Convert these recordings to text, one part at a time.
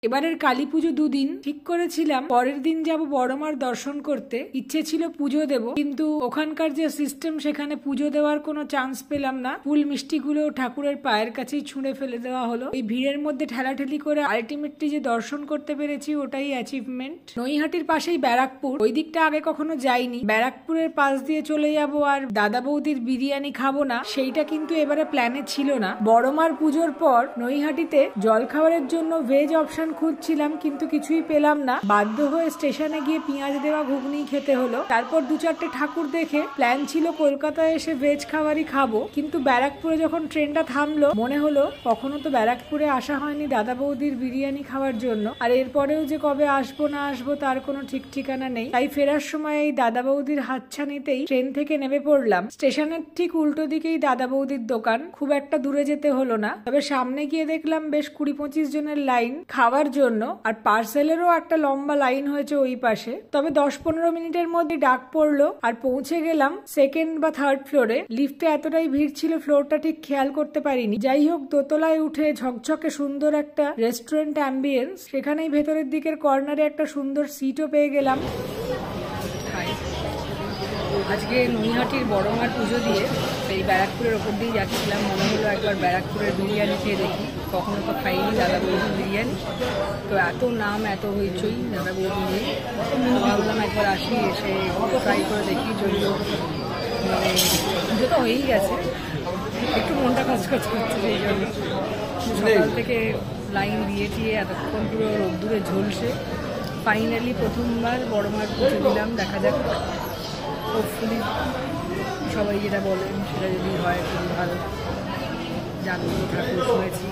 এবারের কালী পুজো দুদিন ঠিক করেছিলাম, পরের দিন যাব বড়মার দর্শন করতে। ইচ্ছে ছিল পুজো দেব, কিন্তু ওখানকার যে সিস্টেম সেখানে পুজো দেওয়ার কোনো চান্স পেলাম না। ফুল মিষ্টিগুলো ঠাকুরের পায়ের কাছেই ছুঁড়ে ফেলে দেওয়া হলো। এই ভিড়ের মধ্যে ঠেলাঠেলি করে আলটিমেটলি যে দর্শন করতে পেরেছি ওটাই অ্যাচিভমেন্ট। নৈহাটির পাশেই ব্যারাকপুর, ওই দিকটা আগে কখনো যাইনি। ব্যারাকপুরের পাশ দিয়ে চলে যাব আর দাদা বৌদির বিরিয়ানি খাবো না, সেইটা কিন্তু এবারে প্ল্যানে ছিল না। বড়মার পুজোর পর নৈহাটিতে জলখাবারের জন্য ভেজ অপশন খুঁজছিলাম, কিন্তু কিছুই পেলাম না। বাধ্য হয়ে স্টেশনে গিয়ে পেঁয়াজ দেওয়া ঘুগনি খেতে হলো। তারপর 2-4টে ঠাকুর দেখে প্ল্যান ছিল কলকাতায় এসে ভেজ খাবারই খাবো, কিন্তু ব্যারাকপুরে যখন ট্রেনটা থামলো মনে হলো কখনো তো ব্যারাকপুরে আসা হয়নি দাদা বৌদির বিরিয়ানি খাওয়ার জন্য, আর এরপরেও যে কবে আসবো না আসবো তার কোনো ঠিক ঠিকানা নেই। তাই ফেরার সময় এই দাদা বৌদির হাতছানিতেই ট্রেন থেকে নেমে পড়লাম। স্টেশনের ঠিক উল্টো দিকেই দাদা বৌদির দোকান, খুব একটা দূরে যেতে হলো না। তবে সামনে গিয়ে দেখলাম বেশ 20-25 জনের লাইন খাওয়ার জন্য, আর পার্সেলেরও একটা লম্বা লাইন হয়েছে ওই পাশে। তবে 10-15 মিনিটের মধ্যে ডাক পড়লো আর পৌঁছে গেলাম সেকেন্ড বা থার্ড ফ্লোরে। লিফটে এতটাই ভিড় ছিল ফ্লোরটা ঠিক খেয়াল করতে পারিনি। যাই হোক, দোতলায় উঠে ঝকঝকে সুন্দর একটা রেস্টুরেন্ট অ্যাম্বিয়েন্স, সেখানেই ভেতরের দিকের কর্নারে একটা সুন্দর সিটও পেয়ে গেলাম। আজকে নৈহাটির বড়মার পুজো দিয়ে এই ব্যারাকপুরের ওপর দিয়ে যাচ্ছিলাম, মনে হলো একবার ব্যারাকপুরের বিরিয়ানি খেয়ে দেখি। কখনো তো খাইনি দাদা বৌদির বিরিয়ানি, তো এত নাম এত হইচই দাদা বৌদি নিয়ে, ভাবলাম একবার আসি, এসে ট্রাই করে দেখি। যদিও মানে পুজো তো হয়েই গেছে, একটু মনটা কাজ করছে সেই জন্য। সকাল থেকে লাইন দিয়ে এতক্ষণ পুরো রোদ্দুরে ঝলসে ফাইনালি প্রথমবার বড়মার পুজো দিলাম। দেখা যাক, হোপফুলি সবাই যেটা বলেন সেটা যদি হয় খুবই ভালো। জাগ্রত ঠাকুর শুনেছি,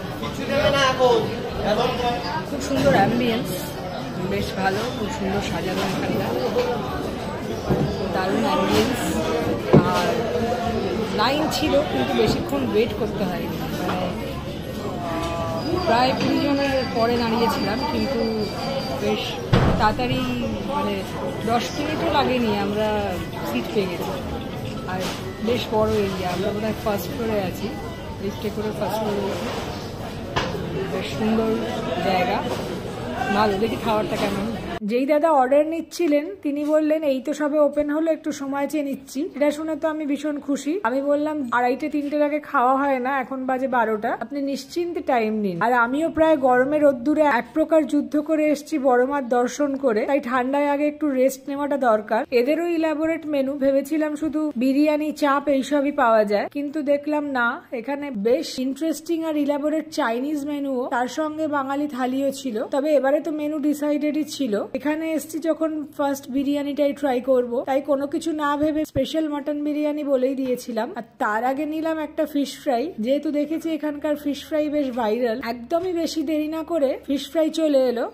খুব সুন্দর অ্যাম্বিয়েন্স, বেশ ভালো, খুব সুন্দর সাজানো এখানটা, দারুণ অ্যাম্বিয়েন্স। আর লাইন ছিল কিন্তু বেশিক্ষণ ওয়েট করতে হয়নি, মানে প্রায় 20 জনের পরে দাঁড়িয়েছিলাম, কিন্তু বেশ তাড়াতাড়ি, মানে 10 মিনিটও লাগেনি আমরা সিট পেয়ে গেছি। আর বেশ বড় এরিয়া, আমরা বোধহয় ফার্স্ট ফ্লোরে আছি, লিফটে করে ফার্স্ট ফ্লোরে উঠি। বেশ সুন্দর জায়গা, ভালো। দেখি খাবারটা কেমন। যেই দাদা অর্ডার নিচ্ছিলেন তিনি বললেন এই তো সবে ওপেন হলো, একটু সময় চেয়ে নিচ্ছি। এটা শুনে তো আমি ভীষণ খুশি। আমি বললাম 2:30-3টের আগে খাওয়া হয় না, এখন বাজে 12টা, আপনি নিশ্চিন্তে টাইম নিন। আর আমিও প্রায় গরমে রোদ্দুরে এক প্রকার যুদ্ধ করে এসেছি বড়মার দর্শন করে, তাই ঠান্ডায় আগে একটু রেস্ট নেওয়াটা দরকার। এদেরও ইলাবোরেট মেনু, ভেবেছিলাম শুধু বিরিয়ানি চাপ এইসবই পাওয়া যায়, কিন্তু দেখলাম না, এখানে বেশ ইন্টারেস্টিং আর ইলাবোরেট চাইনিজ মেনুও, তার সঙ্গে বাঙালি থালিও ছিল। তবে এবারে তো মেনু ডিসাইডেডই ছিল। এখানে এসছি যখন ফার্স্ট বিরিয়ানিটাই ট্রাই করব, তাই কোনো কিছু না ভেবে স্পেশাল মাটন বিরিয়ানি বলেই দিয়েছিলাম। আর তার আগে নিলাম একটা ফিশ ফ্রাই, যেহেতু দেখেছি এখানকার ফিশ ফ্রাই বেশ ভাইরাল। একদমই বেশি দেরি না করে ফিশ ফ্রাই চলে এলো,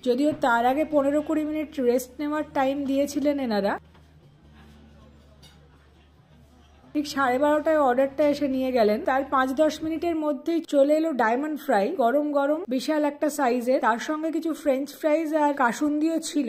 যদিও তার আগে 15-20 মিনিট রেস্ট নেওয়ার টাইম দিয়েছিলেন এনারা। ঠিক 12:30টায় অর্ডারটা এসে নিয়ে গেলেন, তার 5-10 মিনিটের মধ্যেই চলে এলো ডায়মন্ড ফ্রাই, গরম গরম, বিশাল একটা সাইজের। তার সঙ্গে কিছু ফ্রেঞ্চ ফ্রাইজ আর কাসুন্দিও ছিল।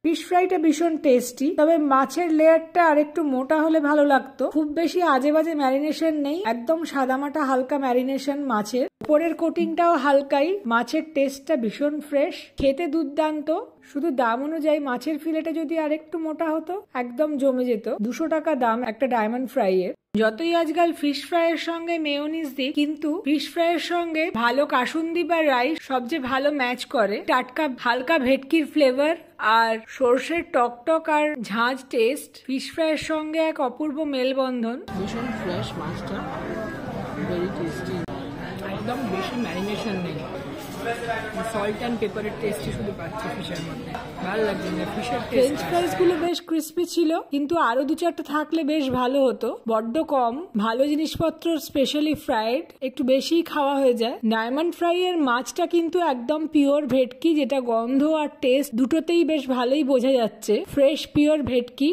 ফিশ ফ্রাইটা ভীষণ টেস্টি, তবে মাছের লেয়ারটা আর একটু মোটা হলে ভালো লাগতো। খুব বেশি আজে বাজে ম্যারিনেশন নেই, একদম সাদামাটা হালকা ম্যারিনেশন মাছের। উপরের কোটিংটাও হালকাই, মাছের টেস্টটা ভীষণ ফ্রেশ, খেতে দুর্দান্ত। শুধু দাম অনুযায়ী মাছের ফিলেটা যদি আরেকটু মোটা হতো একদম জমে যেত। 200 টাকা দাম একটা ডায়মন্ড ফ্রাই এর। যতই আজকাল ফিশ ফ্রাইয়ের সঙ্গে মেয়োনিজ দিই, কিন্তু ফিশ ফ্রাইয়ের সঙ্গে ভালো কাসুন্দি বা রাইস সবচেয়ে ভালো ম্যাচ করে। টাটকা হালকা ভেটকির ফ্লেভার আর সর্ষের টকটক আর ঝাঁঝ টেস্ট ফিশ ফ্রাইয়ের সঙ্গে এক অপূর্ব মেলবন্ধন। ভীষণ ফ্রেশ মাছটা, ভেরি টেস্টি, একদম বেশি ম্যারিনেশন নেই, সল্ট অ্যান্ড পেপারের টেস্টই শুধু পাচ্ছি ফিশের মধ্যে। ভালো লাগছে না ফিশের টেস্ট। ফ্রেঞ্চ ফ্রাইজ গুলো বেশ ক্রিস্পি ছিল, কিন্তু আরো 2-4টা থাকলে বেশ ভালো হতো, বড্ড কম। ভালো জিনিসপত্র স্পেশালি ফ্রাইড একটু বেশি খাওয়া হয়ে যায়। ডায়মন্ড ফ্রাই এর মাছটা কিন্তু একদম পিওর ভেটকি, যেটা গন্ধ আর টেস্ট দুটোতেই বেশ ভালোই বোঝা যাচ্ছে, ফ্রেশ পিওর ভেটকি।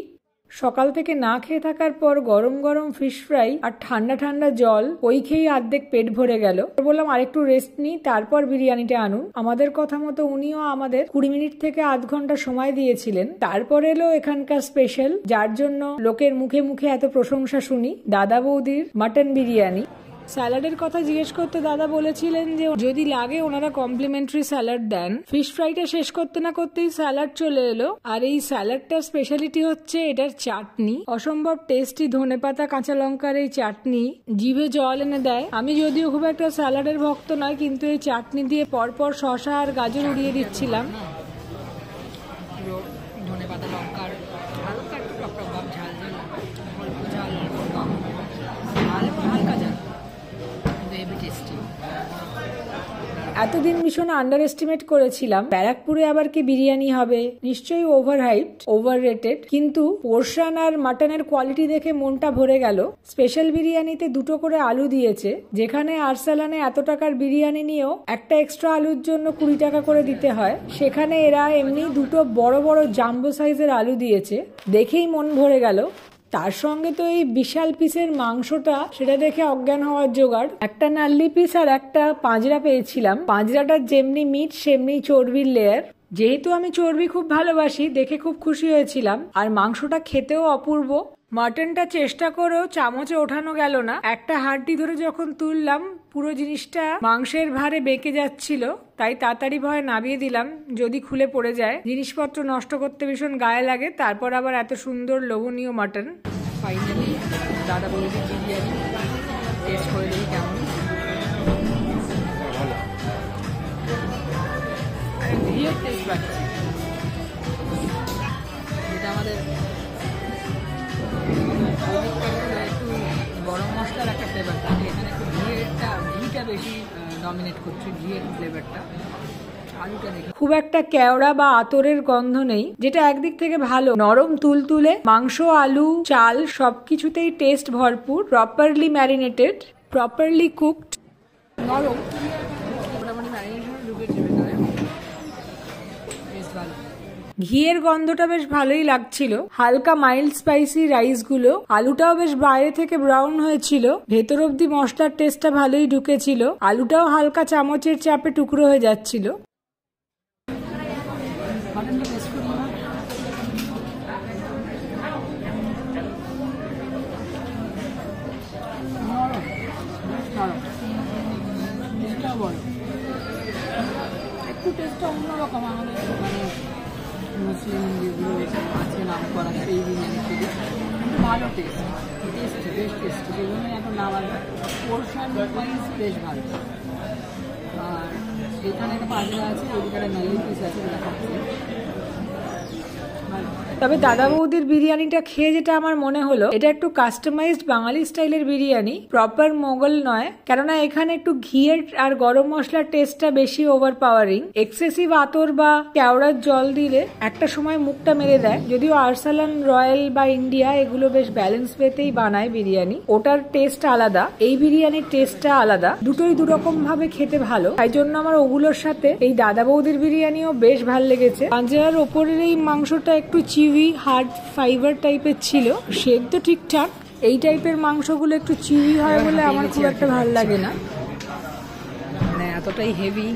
সকাল থেকে না খেয়ে থাকার পর গরম গরম ফিশ ফ্রাই আর ঠান্ডা ঠান্ডা জল, ওই খেয়েই অর্ধেক পেট ভরে গেল। বললাম আরেকটু রেস্ট নিই, তারপর বিরিয়ানিটা আনুন। আমাদের কথা মতো উনিও আমাদের 20 মিনিট থেকে আধ ঘন্টা সময় দিয়েছিলেন। তারপর এলো এখানকার স্পেশাল, যার জন্য লোকের মুখে মুখে এত প্রশংসা শুনি, দাদা বৌদির মাটন বিরিয়ানি। স্যালাডের কথা জিজ্ঞেস করতে দাদা বলেছিলেন যে যদি লাগে ওনারা কমপ্লিমেন্টারি স্যালাড দেন। ফিশ ফ্রাইটা শেষ করতে না করতেই স্যালাড চলে এলো। আর এই স্যালাডটার স্পেশালিটি হচ্ছে এটার চাটনি, অসম্ভব টেস্টি ধনেপাতা কাঁচা লঙ্কার এই চাটনি জিভে জল এনে দেয়। আমি যদিও খুব একটা স্যালাডের ভক্ত নয়, কিন্তু এই চাটনি দিয়ে পরপর শসা আর গাজর উড়িয়ে দিচ্ছিলাম। ধনেপাতা লঙ্কার হালকা একটু টক টক ভাব, ঝাল ঝাল, অল্প ঝাল, ঝাল এবং হালকা ঝাল, হেভি টেস্টি। এতদিন ভীষণ আন্ডার এস্টিমেট করেছিলাম ব্যারাকপুরে আবার কি বিরিয়ানি হবে, নিশ্চয়ই ওভার হাইপড, ওভার রেটেড, কিন্তু পোর্শন আর মাটনের কোয়ালিটি দেখে মনটা ভরে গেল। স্পেশাল বিরিয়ানিতে 2টো করে আলু দিয়েছে, যেখানে আরসালানে এত টাকার বিরিয়ানি নিয়েও একটা এক্সট্রা আলুর জন্য 20 টাকা করে দিতে হয়, সেখানে এরা এমনি 2টো বড় বড় জাম্বো সাইজের আলু দিয়েছে, দেখেই মন ভরে গেল। তার সঙ্গে তো এই বিশাল পিসের মাংসটা, সেটা দেখে অজ্ঞান হওয়ার জোগাড়। একটা নাল্লি পিস আর একটা পাঁজরা পেয়েছিলাম। পাঁজরাটার যেমনি মিট সেমনি চর্বির লেয়ার। যেহেতু আমি চর্বি খুব ভালোবাসি, দেখে খুব খুশি হয়েছিলাম। আর মাংসটা খেতেও অপূর্ব। মাটনটা চেষ্টা করেও চামচে ওঠানো গেল না। একটা হাড্ডি ধরে যখন তুললাম, পুরো জিনিসটা মাংসের ভারে বেঁকে যাচ্ছিল, তাই তাড়াতাড়ি ভয়ে নামিয়ে দিলাম, যদি খুলে পড়ে যায়। জিনিসপত্র নষ্ট করতে ভীষণ গায়ে লাগে, তারপর আবার এত সুন্দর লোভনীয় মাটন। ফাইনালি দাদা বৌদির বিরিয়ানি টেস্ট করে দেখি কেমন। ঘিয়ের টেস্ট পাচ্ছি, যেটা আমাদের একটু গরম মশলার একটা ফ্লেভার থাকে, এখানে একটু ঘিটা বেশি ডমিনেট করছে, ঘিয়ের ফ্লেভারটা। আলুটা দেখি খুব একটা কেওড়া বা আতরের গন্ধ নেই, যেটা একদিক থেকে ভালো। নরম তুলতুলে মাংস, আলু, চাল সবকিছুতেই টেস্ট ভরপুর। প্রপারলি ম্যারিনেটেড, প্রপারলি কুকড, নরম, মোটামুটি ম্যারিনেশন ঢুকেছে ভেতরে, বেশ ভালো। ঘিয়ের গন্ধটা বেশ ভালোই লাগছিল। হালকা মাইল্ড স্পাইসি রাইসগুলো, আলুটাও বেশ বাইরে থেকে ব্রাউন হয়েছিল, ভেতর অব্দি মশলার টেস্টটা ভালোই ঢুকেছিল। আলুটাও হালকা চামচের চাপে টুকরো হয়ে যাচ্ছিল। মাটনটা টেস্ট করি না, নরম, বেশ নরম, এটাও বড়, একটু টেস্টটা অন্যরকম। আমাদের মানে মুসলিম যেগুলো আছে নাম করা সেই বিরিয়ানি থেকে ভালো টেস্ট, টেস্টি, বেশ টেস্টি, সেজন্য এখন নামার পোর্শন ওয়াইজ বেশ ভালো। আর এখানে একটা পাঁজরা আছে, ওইদিকে একটা নাল্লি পিস আছে, যেটা খাচ্ছি। তবে দাদা বৌদির বিরিয়ানিটা খেয়ে যেটা আমার মনে হলো, এটা একটু কাস্টমাইজড বাঙালি স্টাইলের বিরিয়ানি, প্রপার মোগল নয়। কেননা এখানে একটু ঘিয়ের আর গরম মশলার টেস্টটা বেশি ওভার পাওয়ারিং। এক্সেসিভ আতর বা কেওড়ার জল দিলে একটা সময় মুখটা মেরে দেয়। যদিও আরসালান, রয়্যাল বা ইন্ডিয়া এগুলো বেশ ব্যালেন্স পেতেই বানায় বিরিয়ানি, ওটার টেস্ট আলাদা, এই বিরিয়ানির টেস্টটা আলাদা। দুটোই দুরকম ভাবে খেতে ভালো, তাই জন্য আমার ওগুলোর সাথে এই দাদা বৌদির বিরিয়ানিও বেশ ভালো লেগেছে। পাঁজরার ওপরের এই মাংসটা একটু চিউই, হার্ড ফাইবার টাইপের ছিল, সেদ্ধ ঠিকঠাক। এই টাইপের মাংসগুলো একটু চিউই হয় বলে আমার খুব একটা ভালো লাগে না। মানে এতটাই হেভি,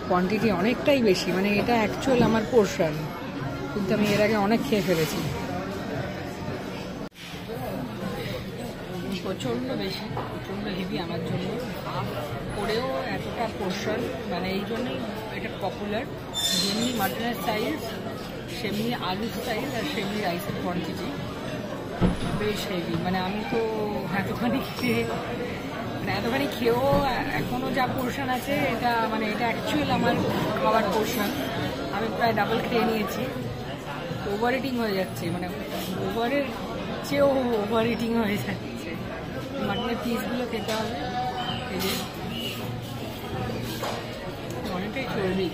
কোয়ান্টিটি অনেকটাই বেশি, মানে এটা অ্যাকচুয়াল আমার পোর্শন, কিন্তু আমি এর আগে অনেক খেয়ে ফেলেছি। প্রচণ্ড বেশি, প্রচণ্ড হেভি আমার জন্য। হাফ করেও এতটা পোর্শন, মানে এই জন্যই এটা পপুলার। যেমনি মাটনের সাইজ, সেমনি আলুর সাইজ, আর সেমনি রাইসের কোয়ান্টিটি বেশ হেভি। মানে আমি তো এতখানি খেয়েও এখনও যা পোর্শন আছে, এটা মানে এটা অ্যাকচুয়াল আমার খাওয়ার পোর্শন। আমি প্রায় ডাবল খেয়ে নিয়েছি। ওভার ইটিং হয়ে যাচ্ছে, মানে ওভারের চেয়েও ওভার ইটিং হয়ে যাচ্ছে। মাটনের পিসগুলো খেতে হবে, এই যে অনেকটাই চর্বি,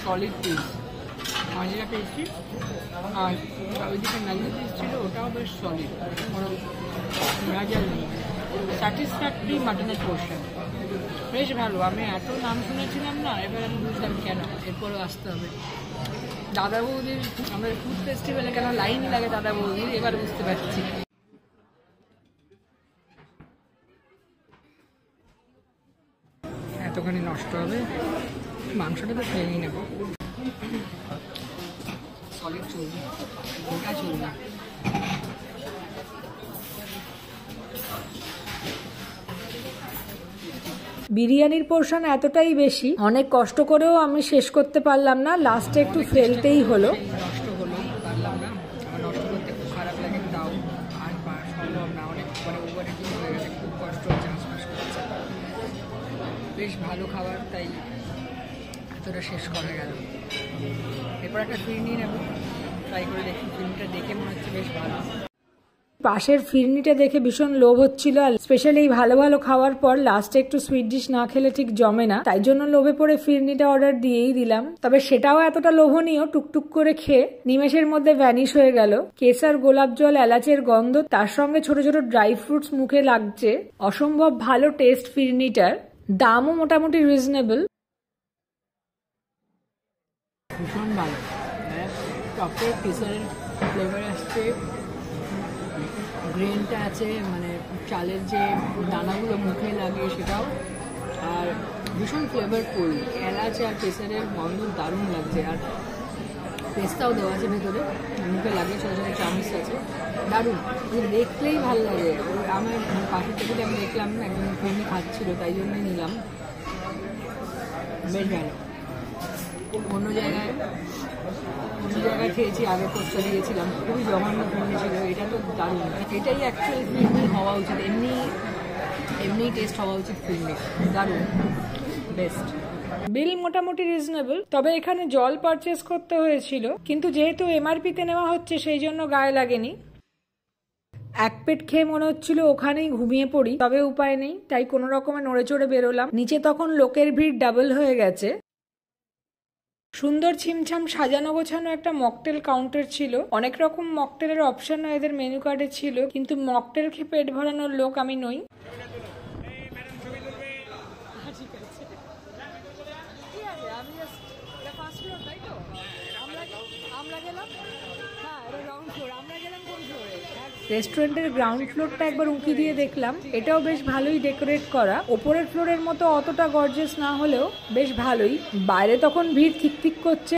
সলিড পিস। মাঝিরা পেয়েছি, আর ওইদিকে নালি পিস ছিল, ওটাও বেশ সলিড, কোনো ভেজাল নেই। স্যাটিসফ্যাক্টরি মাটনের পোর্শন বেশ ভালো। আমি এত নাম শুনেছিলাম না, এবার আমি বুঝলাম কেন, এরপরও আসতে হবে। দাদা বৌদির, আমাদের ফুড ফেস্টিভ্যালে কেন লাইন লাগে দাদা বৌদির, এবার বুঝতে পারছি। এতখানি নষ্ট হবে, মাংসটা তো খেয়েই নেব। সলিড চলবে, গোটা চলবে। বিরিয়ানির পোর্শন এতটাই বেশি, অনেক কষ্ট করেও আমি শেষ করতে পারলাম না, লাস্টে একটু ফেলতেই হলো। নষ্ট হলো, পারলাম না, আমার নষ্ট করতে খুব খারাপ লাগে, তাও আর সম্ভব না, অনেক মানে ওভার ইটিং হয়ে গেছে, খুব কষ্ট হচ্ছে, আশপাশ করছে। বেশ ভালো খাবার, তাই এতটা শেষ করা গেল। এরপর একটা ফিরনি নেব, ট্রাই করে দেখি, ফিরনিটা দেখে মনে হচ্ছে বেশ ভালো। পাশের ফিরনিটা দেখে ভীষণ লোভ হচ্ছিল, আর স্পেশালি এই ভালো ভালো খাওয়ার পর লাস্টে একটু সুইট ডিশ না খেলে ঠিক জমে না, তাই জন্য লোভে পড়ে ফিরনিটা অর্ডার দিয়েই দিলাম। তবে সেটাও এতটা লোভনীয়, টুকটুক করে খেয়ে নিমেষের মধ্যে ভ্যানিশ হয়ে গেল। কেসার, গোলাপ জল, এলাচের গন্ধ, তার সঙ্গে ছোট ছোট ড্রাই ফ্রুটস মুখে লাগছে। অসম্ভব ভালো টেস্ট ফিরনিটার, দামও মোটামুটি রিজনেবল। ভীষণ ভালো, টপে কেসারের ফ্লেভার আসছে, গ্রেনটা আছে, মানে চালের যে দানাগুলো মুখে লাগে সেটাও, আর ভীষণ ফ্লেভারফুল, এলাচ আর কেসারের গন্ধ দারুণ লাগছে, আর পেস্তাও দেওয়া আছে ভেতরে, মুখে লাগে, ছোটো ছোটো চামচ আছে, দারুণ, দেখলেই ভালো লাগে। আমার পাশের থেকে আমি দেখলাম একজন ফ্রেন্ডই খাচ্ছিল, তাই জন্যই নিলাম, বেশ ভালো। অন্য জায়গায় খেয়েছি, আগে করতে দিয়েছিলাম, খুবই জঘন্য ফিরনি ছিল, এটা তো দারুণ, এটাই অ্যাকচুয়াল ফিরনি হওয়া উচিত, এমনি টেস্ট হওয়া উচিত ফিরনি, দারুণ, বেস্ট। বিল মোটামুটি রিজনেবল, তবে এখানে জল পারচেস করতে হয়েছিল, কিন্তু যেহেতু এমআরপিতে নেওয়া হচ্ছে সেই জন্য গায়ে লাগেনি। এক পেট খেয়ে মনে হচ্ছিল ওখানেই ঘুমিয়ে পড়ি, তবে উপায় নেই, তাই কোনো রকমে নড়ে চড়ে বেরোলাম। নিচে তখন লোকের ভিড় ডাবল হয়ে গেছে। সুন্দর ছিমছাম সাজানো গোছানো একটা মকটেল কাউন্টার ছিল, অনেক রকম মকটেলের অপশনও এদের মেনু কার্ডে ছিল, কিন্তু মকটেল খেয়ে পেট ভরানোর লোক আমি নই। রেস্টুরেন্টের গ্রাউন্ড ফ্লোরটা একবার উঁকি দিয়ে দেখলাম, এটাও বেশ ভালোই ডেকোরেট করা, ওপরের ফ্লোরের মতো অতটা গর্জিয়াস না হলেও বেশ ভালোই। বাইরে তখন ভিড় ঠিক করছে,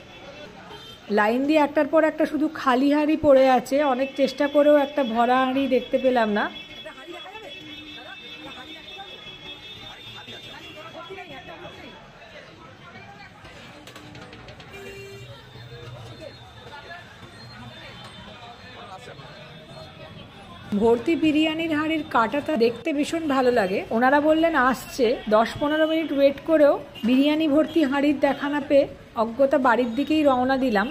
লাইন দিয়ে একটার পর একটা শুধু খালি হাঁড়ি পড়ে আছে, অনেক চেষ্টা করেও একটা ভরা হাঁড়ি দেখতে পেলাম না। ভর্তি বিরিয়ানির হাঁড়ির কাটাটা দেখতে ভীষণ ভালো লাগে। ওনারা বললেন আসছে, 10-15 মিনিট ওয়েট করেও বিরিয়ানি ভর্তি হাঁড়ির দেখা না পেয়ে অজ্ঞতা বাড়ির দিকেই রওনা দিলাম।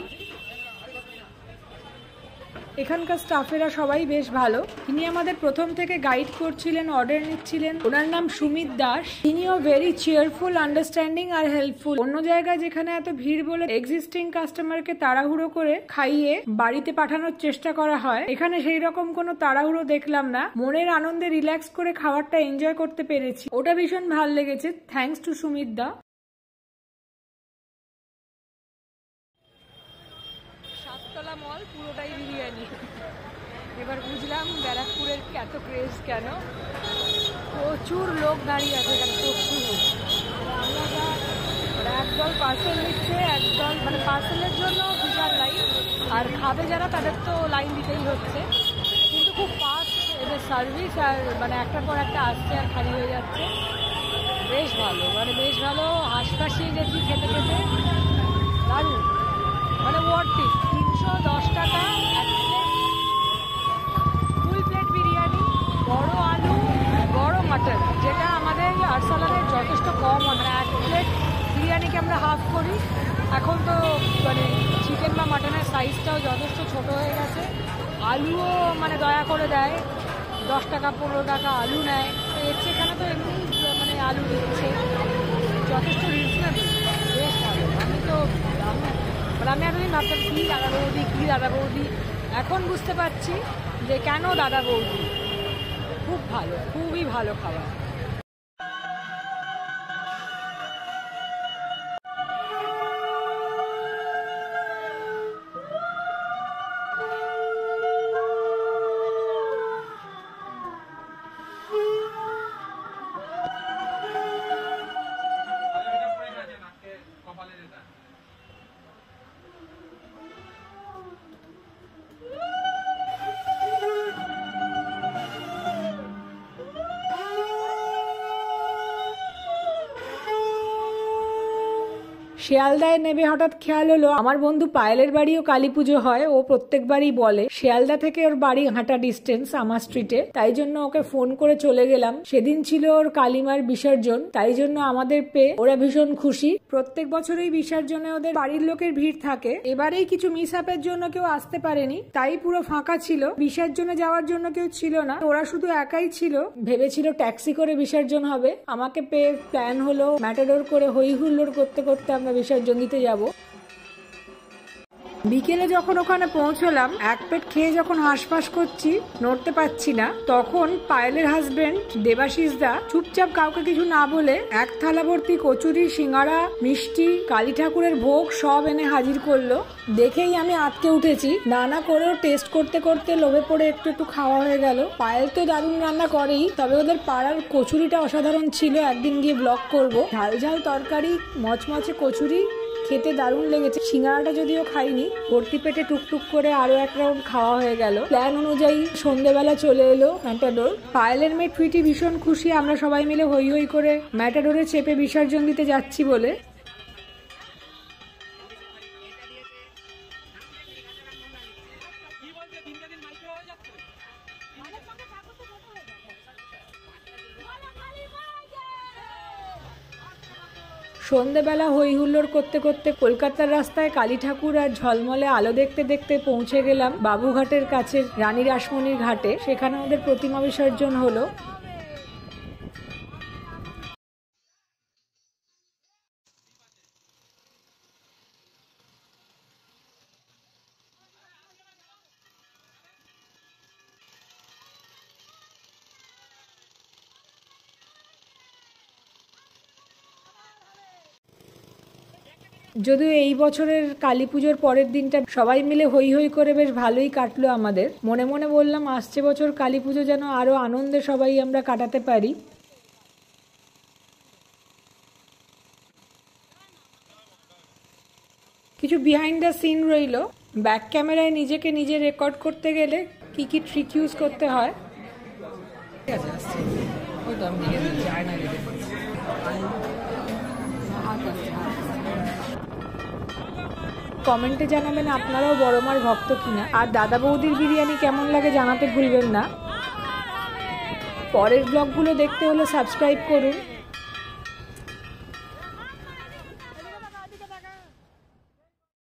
এখানকার স্টাফেরা সবাই বেশ ভালো, তিনি আমাদের প্রথম থেকে গাইড করছিলেন, অর্ডার নিচ্ছিলেন। ওনার নাম সুমিত দাস, তিনিও ভেরি চেয়ারফুল, আন্ডারস্ট্যান্ডিং আর হেল্পফুল। অন্য জায়গায় যেখানে এত ভিড় বলে এক্সিস্টিং কাস্টমারকে তাড়াহুড়ো করে খাইয়ে বাড়িতে পাঠানোর চেষ্টা করা হয়, এখানে সেই রকম কোনো তাড়াহুড়ো দেখলাম না। মনের আনন্দে রিল্যাক্স করে খাবারটা এনজয় করতে পেরেছি, ওটা ভীষণ ভালো লেগেছে। থ্যাঙ্কস টু সুমিত দা। সাততলা মল পুরোটাই বিরিয়ানি। এবার বুঝলাম ব্যারাকপুরের এত ক্রেজ কেন, প্রচুর লোক দাঁড়িয়ে আছে এখানে, প্রচুর। একদল পার্সেল নিচ্ছে, একদল মানে পার্সেলের জন্য বিশাল লাইন, আর খাবে যারা তাদের তো লাইন দিতেই হচ্ছে, কিন্তু খুব ফাস্ট এদের সার্ভিস, আর মানে একটার পর একটা আসছে আর খালি হয়ে যাচ্ছে, বেশ ভালো, মানে বেশ ভালো। হাসপাশিয়ে গেছি খেতে খেতে, দারুণ, মানে ওয়ার্থি। 310 টাকা ফুল প্লেট বিরিয়ানি, বড় আলু, বড় মাটন, যেটা আমাদের আরসালানের যথেষ্ট কম হয়, মানে এক প্লেট বিরিয়ানিকে আমরা হাফ করি। এখন তো মানে চিকেন বা মাটনের সাইজটাও যথেষ্ট ছোট হয়ে গেছে। আলুও মানে দয়া করে দেয়, 10 টাকা 15 টাকা আলু নেয়, তো এর সেখানে তো এমনি মানে আলু দিচ্ছে, যথেষ্ট রিজনেবল, বেশ ভালো। আমি এতদিন ভাবতাম কী দাদা বৌদি, এখন বুঝতে পারছি যে কেন দাদা বৌদি। খুব ভালো, খুবই ভালো খাবার। শিয়ালদায় নেবে হঠাৎ খেয়াল হলো আমার বন্ধু পায়েলের বাড়িও কালী পুজো হয়, ও প্রত্যেকবারই বলে। শিয়ালদা থেকে ওর বাড়ি হাঁটা ডিস্টেন্স আমার স্ট্রিটে, তাই জন্য ওকে ফোন করে চলে গেলাম। সেদিন ছিল ওর কালীমার বিসর্জন, তাই জন্য আমাদের পেয়ে ওরা ভীষণ খুশি। প্রত্যেক বছরই বিসর্জনে ওদের বাড়ির লোকের ভিড় থাকে, এবারেই কিছু মিস আপের জন্য কেউ আসতে পারেনি, তাই পুরো ফাঁকা ছিল। বিসর্জনে যাওয়ার জন্য কেউ ছিল না, ওরা শুধু একাই ছিল। ভেবেছিল ট্যাক্সি করে বিসর্জন হবে, আমাকে পেয়ে প্ল্যান হলো ম্যাটাডোর করে হই হুল্লোড় করতে করতে আমরা বিসর্জন দিতে যাব। বিকেলে যখন ওখানে পৌঁছলাম, এক পেট খেয়ে যখন হাঁসফাঁস করছি, নড়তে পারছি না, তখন পায়েলের হাজবেন্ড দেবাশিস দা চুপচাপ কাউকে কিছু না বলে এক থালা ভর্তি কচুরি, সিঙ্গারা, মিষ্টি, কালী ঠাকুরের ভোগ সব এনে হাজির করলো। দেখেই আমি আটকে উঠেছি, না করেও টেস্ট করতে করতে লোভে পড়ে একটু একটু খাওয়া হয়ে গেল। পায়েল তো দারুণ রান্না করেই, তবে ওদের পাড়ার কচুরিটা অসাধারণ ছিল, একদিন গিয়ে ব্লগ করব। ঝাল ঝাল তরকারি, মচমচে কচুরি, খেতে দারুণ লেগেছে। সিঙ্গারাটা যদিও খাইনি, ভর্তি পেটে টুকটুক করে আরো এক রাউন্ড খাওয়া হয়ে গেল। প্ল্যান অনুযায়ী সন্ধ্যেবেলা চলে এলো ম্যাটাডোর। পায়েলের মেয়ে টুইটি ভীষণ খুশি আমরা সবাই মিলে হই হই করে ম্যাটাডোরে চেপে বিসর্জন দিতে যাচ্ছি বলে। সন্ধ্যেবেলা হই হুল্লোড় করতে করতে কলকাতার রাস্তায় কালী ঠাকুর আর ঝলমলে আলো দেখতে দেখতে পৌঁছে গেলাম বাবুঘাটের কাছে রানী রাসমণির ঘাটে। সেখানে ওদের প্রতিমা বিসর্জন হলো। যদিও এই বছরের কালী পুজোর পরের দিনটা সবাই মিলে হই হই করে বেশ ভালোই কাটলো আমাদের। মনে মনে বললাম আসছে বছর কালী পুজো যেন আরো আনন্দে সবাই আমরা কাটাতে পারি। কিছু বিহাইন্ড দ্য সিন রইল। ব্যাক ক্যামেরায় নিজেকে নিজে রেকর্ড করতে গেলে কি কি ট্রিক ইউজ করতে হয়। কমেন্টে জানাবেন আপনারাও বড়মার ভক্ত কিনা, আর দাদা বৌদির বিরিয়ানি কেমন লাগে জানাতে ভুলবেন না। পরের ব্লগগুলো দেখতে হলে সাবস্ক্রাইব করুন।